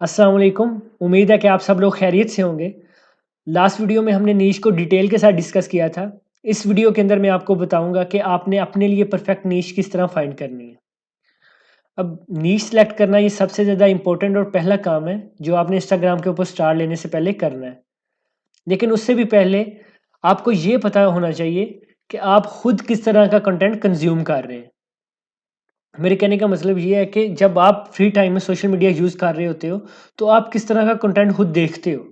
अस्सलाम वालेकुम। उम्मीद है कि आप सब लोग खैरियत से होंगे। लास्ट वीडियो में हमने नीश को डिटेल के साथ डिस्कस किया था। इस वीडियो के अंदर मैं आपको बताऊंगा कि आपने अपने लिए परफेक्ट नीश किस तरह फाइंड करनी है। अब नीश सेलेक्ट करना ये सबसे ज़्यादा इंपॉर्टेंट और पहला काम है जो आपने इंस्टाग्राम के ऊपर स्टार लेने से पहले करना है। लेकिन उससे भी पहले आपको ये पता होना चाहिए कि आप खुद किस तरह का कंटेंट कंज्यूम कर रहे हैं। मेरे कहने का मतलब ये है कि जब आप फ्री टाइम में सोशल मीडिया यूज़ कर रहे होते हो, तो आप किस तरह का कंटेंट खुद देखते हो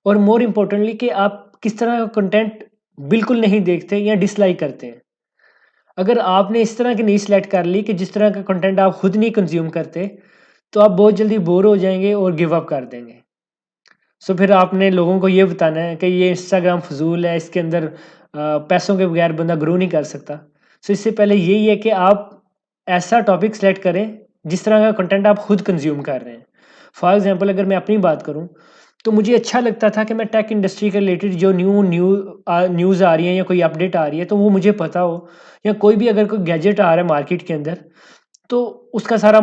और मोर इम्पोर्टेंटली कि आप किस तरह का कंटेंट बिल्कुल नहीं देखते या डिसलाइक करते हैं। अगर आपने इस तरह की नीश सेलेक्ट कर ली कि जिस तरह का कंटेंट आप खुद नहीं कंज्यूम करते, तो आप बहुत जल्दी बोर हो जाएँगे और गिव अप कर देंगे। सो फिर आपने लोगों को ये बताना है कि ये इंस्टाग्राम फ़िज़ूल है, इसके अंदर पैसों के बगैर बंदा ग्रो नहीं कर सकता। सो इससे पहले यही है कि आप ऐसा टॉपिक सेलेक्ट करें, जिस तरह का कंटेंट आप खुद कंज़्यूम कर रहे हैं। फॉर एग्ज़ाम्पल अगर मैं अपनी बात करूँ, तो मुझे अच्छा लगता था कि मैं टेक इंडस्ट्री के रिलेटेड जो न्यूज़ आ रही है या कोई अपडेट आ रही है, तो वो मुझे पता हो या कोई भी अगर कोई गैजेट आ रहा है मार्केट के अंदर, तो उसका सारा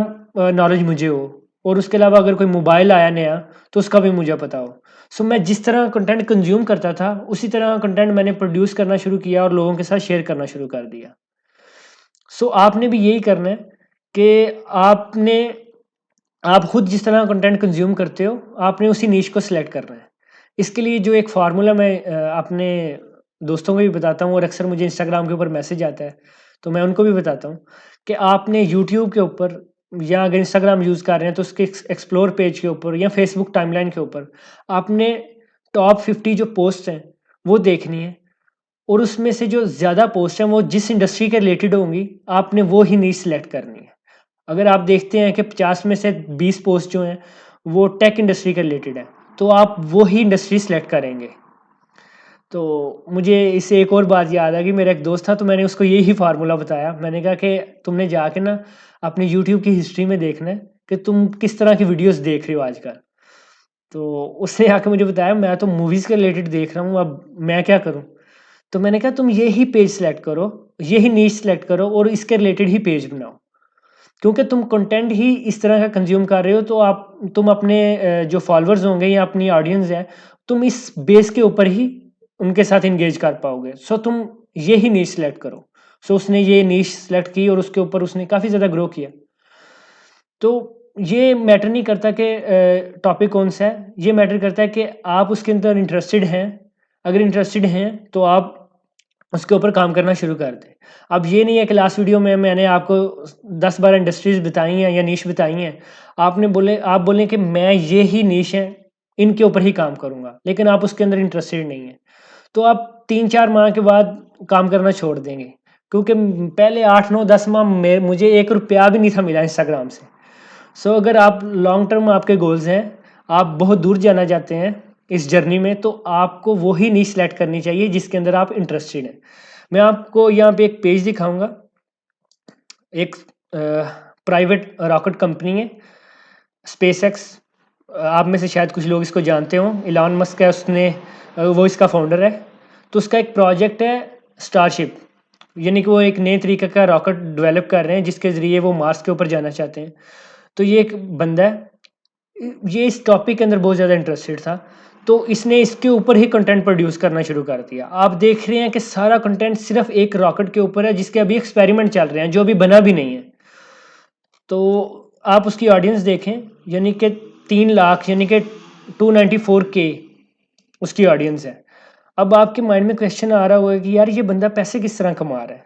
नॉलेज मुझे हो और उसके अलावा अगर कोई मोबाइल आया नया, तो उसका भी मुझे पता हो। सो मैं जिस तरह कंटेंट कंज़्यूम करता था, उसी तरह कंटेंट मैंने प्रोड्यूस करना शुरू किया और लोगों के साथ शेयर करना शुरू कर दिया। सो आपने भी यही करना है कि आपने आप खुद जिस तरह कंटेंट कंज़्यूम करते हो, आपने उसी नीश को सिलेक्ट करना है। इसके लिए जो एक फ़ॉर्मूला मैं अपने दोस्तों को भी बताता हूँ और अक्सर मुझे इंस्टाग्राम के ऊपर मैसेज आता है, तो मैं उनको भी बताता हूँ कि आपने यूट्यूब के ऊपर या अगर इंस्टाग्राम यूज़ कर रहे हैं, तो उसके एक्सप्लोर पेज के ऊपर या फेसबुक टाइमलाइन के ऊपर आपने टॉप 50 जो पोस्ट हैं, वो देखनी है और उसमें से जो ज़्यादा पोस्ट हैं, वो जिस इंडस्ट्री के रिलेटेड होंगी, आपने वो ही नीश सेलेक्ट करनी है। अगर आप देखते हैं कि 50 में से 20 पोस्ट जो हैं, वो टेक इंडस्ट्री के रिलेटेड है, तो आप वो ही इंडस्ट्री सेलेक्ट करेंगे। तो मुझे इससे एक और बात याद आ गई, मेरा एक दोस्त था, तो मैंने उसको यही फ़ॉर्मूला बताया। मैंने कहा कि तुमने जाके ना अपनी यूट्यूब की हिस्ट्री में देखना है कि तुम किस तरह की वीडियोज़ देख रहे हो आजकल। तो उसने आके मुझे बताया, मैं तो मूवीज़ के रिलेटेड देख रहा हूँ, अब मैं क्या करूँ? तो मैंने कहा तुम यही पेज सेलेक्ट करो, यही नीश सेलेक्ट करो और इसके रिलेटेड ही पेज बनाओ। क्योंकि तुम कंटेंट ही इस तरह का कंज्यूम कर रहे हो, तो आप तुम अपने जो फॉलोअर्स होंगे या अपनी ऑडियंस है, तुम इस बेस के ऊपर ही उनके साथ एंगेज कर पाओगे। सो तुम ये ही नीश सेलेक्ट करो। सो उसने ये नीश सेलेक्ट की और उसके ऊपर उसने काफ़ी ज़्यादा ग्रो किया। तो ये मैटर नहीं करता कि टॉपिक कौन सा है, ये मैटर करता है कि आप उसके अंदर इंटरेस्टेड हैं। अगर इंटरेस्टेड हैं तो आप उसके ऊपर काम करना शुरू कर दें। अब ये नहीं है कि लास्ट वीडियो में मैंने आपको 10-12 इंडस्ट्रीज़ बताई हैं या निश बताई हैं। आप बोलें कि मैं ये ही निश है, इनके ऊपर ही काम करूँगा, लेकिन आप उसके अंदर इंटरेस्टेड नहीं हैं। तो आप 3-4 माह के बाद काम करना छोड़ देंगे। क्योंकि पहले 8, 9, 10 माह में मुझे ₹1 भी नहीं था मिला इंस्टाग्राम से। सो अगर आप लॉन्ग टर्म आपके गोल्स हैं, आप बहुत दूर जाना चाहते हैं इस जर्नी में, तो आपको वो ही नीश सेलेक्ट करनी चाहिए जिसके अंदर आप इंटरेस्टेड हैं। मैं आपको यहाँ पे एक पेज दिखाऊँगा, एक प्राइवेट रॉकेट कंपनी है, स्पेसएक्स। आप में से शायद कुछ लोग इसको जानते हों, इलॉन मस्क है उसने वो इसका फाउंडर है। तो उसका एक प्रोजेक्ट है स्टारशिप, यानी कि वो एक नए तरीके का रॉकेट डेवलप कर रहे हैं जिसके ज़रिए वो मार्स के ऊपर जाना चाहते हैं। तो ये एक बंदा है, ये इस टॉपिक के अंदर बहुत ज़्यादा इंटरेस्टेड था, तो इसने इसके ऊपर ही कंटेंट प्रोड्यूस करना शुरू कर दिया। आप देख रहे हैं कि सारा कंटेंट सिर्फ एक रॉकेट के ऊपर है जिसके अभी एक्सपेरिमेंट चल रहे हैं, जो अभी बना भी नहीं है। तो आप उसकी ऑडियंस देखें, यानी कि 3 लाख, यानी कि 294 के उसकी ऑडियंस है। अब आपके माइंड में क्वेश्चन आ रहा होगा कि यार ये बंदा पैसे किस तरह कमा रहा है?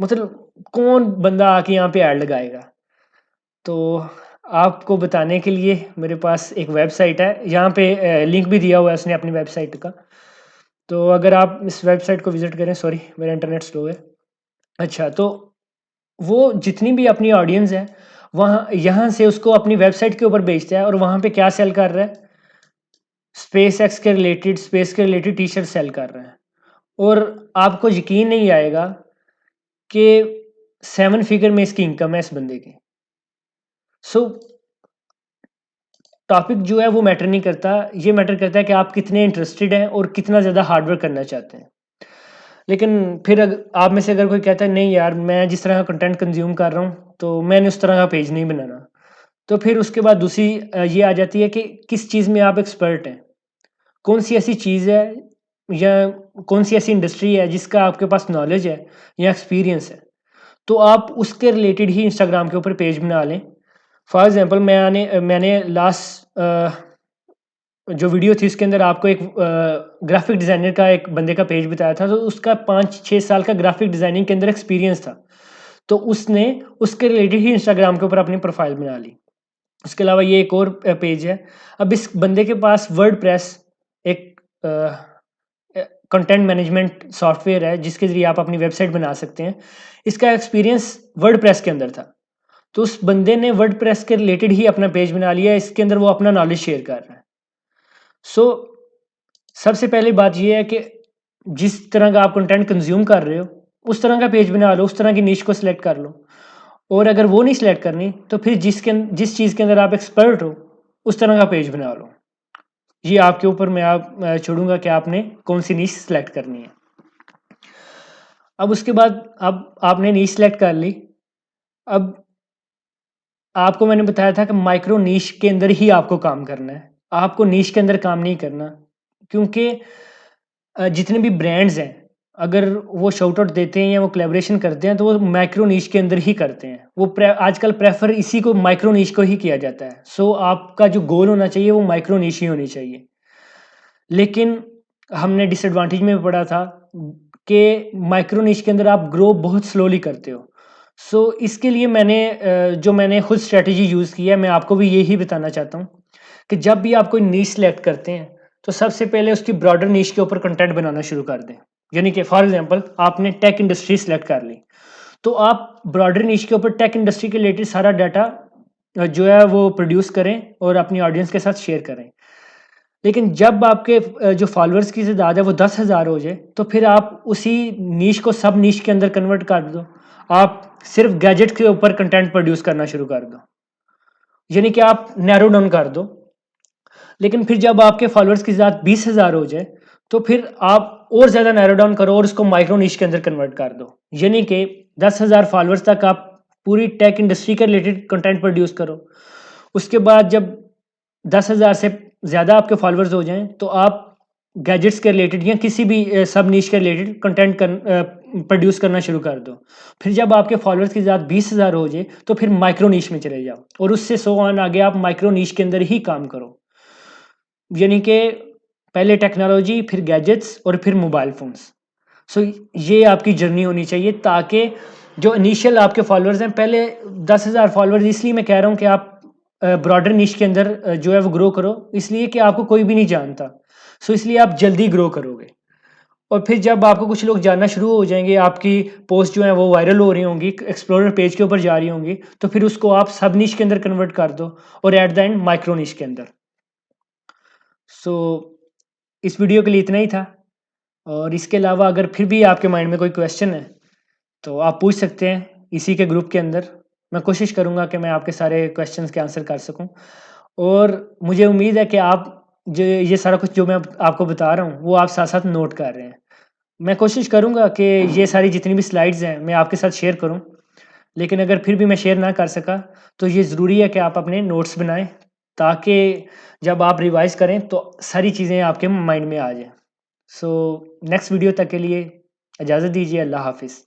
मतलब कौन बंदा आके यहाँ पे ऐड लगाएगा? तो आपको बताने के लिए मेरे पास एक वेबसाइट है, यहाँ पे लिंक भी दिया हुआ है उसने अपनी वेबसाइट का। तो अगर आप इस वेबसाइट को विज़िट करें, सॉरी मेरा इंटरनेट स्लो है। अच्छा, तो वो जितनी भी अपनी ऑडियंस है, वहाँ यहाँ से उसको अपनी वेबसाइट के ऊपर भेजता है और वहाँ पे क्या सेल कर रहा है? स्पेस के रिलेटेड टी-शर्ट सेल कर रहा है। और आपको यकीन नहीं आएगा कि 7 फिगर में इसकी इनकम है इस बंदे की। सो टॉपिक जो है वो मैटर नहीं करता, ये मैटर करता है कि आप कितने इंटरेस्टेड हैं और कितना ज़्यादा हार्ड वर्क करना चाहते हैं। लेकिन फिर आप में से अगर कोई कहता है नहीं यार, मैं जिस तरह का कंटेंट कंज्यूम कर रहा हूँ, तो मैंने उस तरह का पेज नहीं बनाना। तो फिर उसके बाद दूसरी ये आ जाती है कि किस चीज़ में आप एक्सपर्ट हैं। कौन सी ऐसी चीज़ है या कौन सी ऐसी इंडस्ट्री है जिसका आपके पास नॉलेज है या एक्सपीरियंस है। तो आप उसके रिलेटेड ही इंस्टाग्राम के ऊपर पेज बना लें। फॉर एग्ज़ाम्पल मैंने लास्ट जो वीडियो थी उसके अंदर आपको एक ग्राफ़िक डिज़ाइनर का एक बंदे का पेज बताया था, तो उसका 5-6 साल का ग्राफ़िक डिज़ाइनिंग के अंदर एक्सपीरियंस था। तो उसने उसके रिलेटेड ही इंस्टाग्राम के ऊपर अपनी प्रोफ़ाइल बना ली। उसके अलावा ये एक और पेज है। अब इस बंदे के पास वर्डप्रेस एक कंटेंट मैनेजमेंट सॉफ्टवेयर है जिसके ज़रिए आप अपनी वेबसाइट बना सकते हैं। इसका एक्सपीरियंस वर्डप्रेस के अंदर था। तो उस बंदे ने वर्डप्रेस के रिलेटेड ही अपना पेज बना लिया, इसके अंदर वो अपना नॉलेज शेयर कर रहा है। सो सबसे पहली बात ये है कि जिस तरह का आप कंटेंट कंज़्यूम कर रहे हो, उस तरह का पेज बना लो, उस तरह की निश को सिलेक्ट कर लो। और अगर वो नहीं सिलेक्ट करनी, तो फिर जिस चीज़ के अंदर आप एक्सपर्ट हो, उस तरह का पेज बना लो। ये आपके ऊपर मैं छोड़ूँगा कि आपने कौन-सी निश सिलेक्ट करनी है। अब उसके बाद अब आपने निश सिलेक्ट कर ली। अब आपको मैंने बताया था कि माइक्रो नीश के अंदर ही आपको काम करना है। आपको नीश के अंदर काम नहीं करना, क्योंकि जितने भी ब्रांड्स हैं, अगर वो शाउट आउट देते हैं या वो कोलैबोरेशन करते हैं, तो वो माइक्रो नीश के अंदर ही करते हैं। वो आजकल प्रेफ़र इसी को माइक्रो नीश को ही किया जाता है। सो आपका जो गोल होना चाहिए वो माइक्रो नीश ही होनी चाहिए। लेकिन हमने डिसएडवांटेज में भी पड़ा था कि माइक्रो निश के अंदर आप ग्रो बहुत स्लोली करते हो। सो इसके लिए मैंने खुद स्ट्रैटेजी यूज़ की है, मैं आपको भी यही बताना चाहता हूँ कि जब भी आप कोई निश सेलेक्ट करते हैं, तो सबसे पहले उसकी ब्रॉडर निश के ऊपर कंटेंट बनाना शुरू कर दें। यानी कि फॉर एग्ज़ाम्पल आपने टेक इंडस्ट्री सेलेक्ट कर ली, तो आप ब्रॉडर निश के ऊपर टेक इंडस्ट्री के रिलेटेड सारा डाटा जो है वो प्रोड्यूस करें और अपनी ऑडियंस के साथ शेयर करें। लेकिन जब आपके जो फॉलोअर्स की तादाद है वो 10,000 हो जाए, तो फिर आप उसी नीश को सब नीश के अंदर कन्वर्ट कर दो। आप सिर्फ गैजेट के ऊपर कंटेंट प्रोड्यूस करना शुरू कर दो। यानी कि आप नैरो डाउन कर दो। लेकिन फिर जब आपके फॉलोअर्स की तादाद 20,000 हो जाए, तो फिर आप और ज़्यादा नैरो डाउन करो और उसको माइक्रो नीश के अंदर कन्वर्ट कर दो। यानी कि 10,000 फॉलोअर्स तक आप पूरी टेक इंडस्ट्री के रिलेटेड कंटेंट प्रोड्यूस करो। उसके बाद जब 10,000 से ज़्यादा आपके फॉलोअर्स हो जाएँ, तो आप गैजेट्स के रिलेटेड या किसी भी सब नीश के रिलेटेड कंटेंट प्रोड्यूस करना शुरू कर दो। फिर जब आपके फॉलोअर्स की तादाद 20,000 हो जाए, तो फिर माइक्रो नीश में चले जाओ और उससे सो ऑन आगे आप माइक्रो नीश के अंदर ही काम करो। यानी कि पहले टेक्नोलॉजी, फिर गैजेट्स और फिर मोबाइल फ़ोन्स। सो ये आपकी जर्नी होनी चाहिए, ताकि जो इनिशियल आपके फॉलोअर्स हैं, पहले 10,000 फॉलोअर्स इसलिए मैं कह रहा हूँ कि आप ब्रॉडर निश के अंदर जो है वो ग्रो करो, इसलिए कि आपको कोई भी नहीं जानता। सो इसलिए आप जल्दी ग्रो करोगे और फिर जब आपको कुछ लोग जानना शुरू हो जाएँगे, आपकी पोस्ट जो है वो वायरल हो रही होंगी, एक्सप्लोरर पेज के ऊपर जा रही होंगी, तो फिर उसको आप सब निश के अंदर कन्वर्ट कर दो और एट द एंड माइक्रो निश के अंदर। सो इस वीडियो के लिए इतना ही था, और इसके अलावा अगर फिर भी आपके माइंड में कोई क्वेश्चन है, तो आप पूछ सकते हैं इसी के ग्रुप के अंदर। मैं कोशिश करूँगा कि मैं आपके सारे क्वेश्चंस के आंसर कर सकूँ, और मुझे उम्मीद है कि आप जो ये सारा कुछ जो मैं आपको बता रहा हूँ, वो आप साथ-साथ नोट कर रहे हैं। मैं कोशिश करूँगा कि ये सारी जितनी भी स्लाइड्स हैं, मैं आपके साथ शेयर करूँ। लेकिन अगर फिर भी मैं शेयर ना कर सका, तो ये ज़रूरी है कि आप अपने नोट्स बनाएँ, ताकि जब आप रिवाइज़ करें, तो सारी चीज़ें आपके माइंड में आ जाएँ। सो नेक्स्ट वीडियो तक के लिए इजाज़त दीजिए। अल्लाह हाफ़िज़।